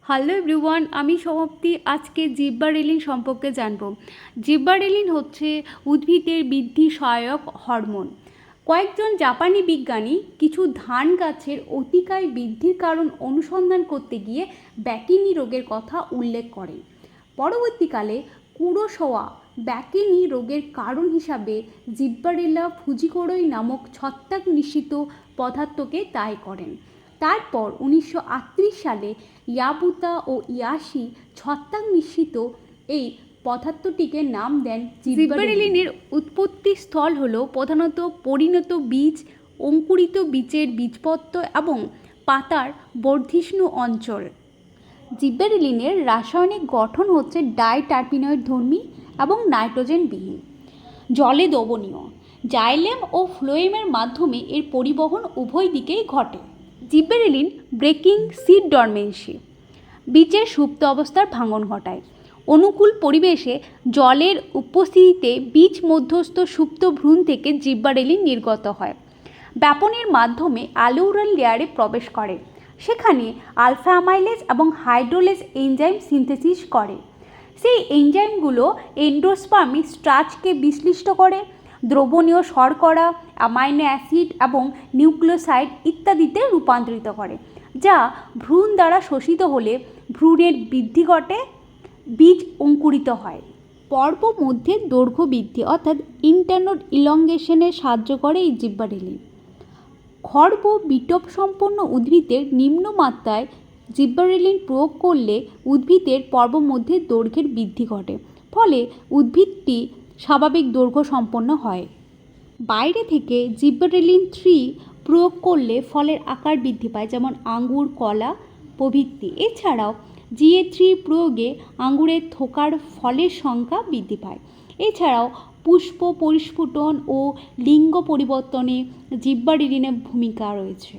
Hello everyone, আমি সমাপ্তি। আজকে জিব্বারেলিন সম্পর্কে জানব। জিব্বারেলিন হচ্ছে উদ্ভিদের বৃদ্ধি সহায়ক হরমোন। কয়েকজন জাপানি বিজ্ঞানী কিছু ধান গাছের অতিকায় বৃদ্ধির কারণ অনুসন্ধান করতে গিয়ে ব্যাকিনি রোগের কথা উল্লেখ করেন। পরবর্তীকালে কুরোসাওয়া ব্যাকিনি রোগের কারণ হিসাবে জিব্বারেলা ফুজিকোরই নামক ছত্রাক নিঃসৃত পদার্থকে দায়ী করেন। তারপর 1938 সালে ইয়াবুতা ও ইয়াশি ছত্রাক নিঃসৃত এই পদার্থটিকে নাম দেন জিব্বারেলিনের। উৎপত্তি স্থল হল প্রধানত পরিণত বীজ, অঙ্কুরিত বীজের বীজপত্র এবং পাতার বর্ধিষ্ণু অঞ্চল। জিব্বারেলিনের রাসায়নিক গঠন হচ্ছে ডাইটারপিনয়েড ধর্মী এবং নাইট্রোজেনবিহীন, জলে দ্রবণীয়। জাইলেম ও ফ্লোয়েমের মাধ্যমে এর পরিবহন উভয় দিকেই ঘটে। জিব্বারেলিন ব্রেকিং সিড ডরমেন্সি, বীজের সুপ্ত অবস্থার ভাঙন ঘটায়। অনুকূল পরিবেশে জলের উপস্থিতিতে বীজ মধ্যস্থ সুপ্ত ভ্রূণ থেকে জিব্বারেলিন নির্গত হয়। ব্যাপনের মাধ্যমে অ্যালুরাল লেয়ারে প্রবেশ করে, সেখানে আলফা অ্যামাইলেজ এবং হাইড্রোলেজ এনজাইম সিনথেসিস করে। সেই এনজাইমগুলো এন্ডোস্পার্মি স্টার্চকে বিশ্লিষ্ট করে দ্রবণীয় শর্করা, অ্যামাইনো অ্যাসিড এবং নিউক্লিওসাইড ইত্যাদিতে রূপান্তরিত করে, যা ভ্রূণ দ্বারা শোষিত হলে ভ্রূণের বৃদ্ধি ঘটে, বীজ অঙ্কুরিত হয়। পর্ব মধ্যে দৈর্ঘ্য বৃদ্ধি অর্থাৎ ইন্টারনোড ইলংগেশনে সাহায্য করে এই জিব্বারেলিন। খর্ব বিটপ সম্পন্ন উদ্ভিদের নিম্নমাত্রায় জিব্বারেলিন প্রয়োগ করলে উদ্ভিদের পর্ব মধ্যে দৈর্ঘ্যের বৃদ্ধি ঘটে, ফলে উদ্ভিদটি স্বাভাবিক দৈর্ঘ্য সম্পন্ন হয়। বাইরে থেকে জিব্বারেলিন 3 প্রয়োগ করলে ফলের আকার বৃদ্ধি পায়, যেমন আঙ্গুর, কলা প্রভৃতি। এছাড়াও GA3 প্রয়োগে আঙ্গুরের থোকার ফলের সংখ্যা বৃদ্ধি পায়। এছাড়াও পুষ্প পরিস্ফুটন ও লিঙ্গ পরিবর্তনে জিব্বারেলিনের ভূমিকা রয়েছে।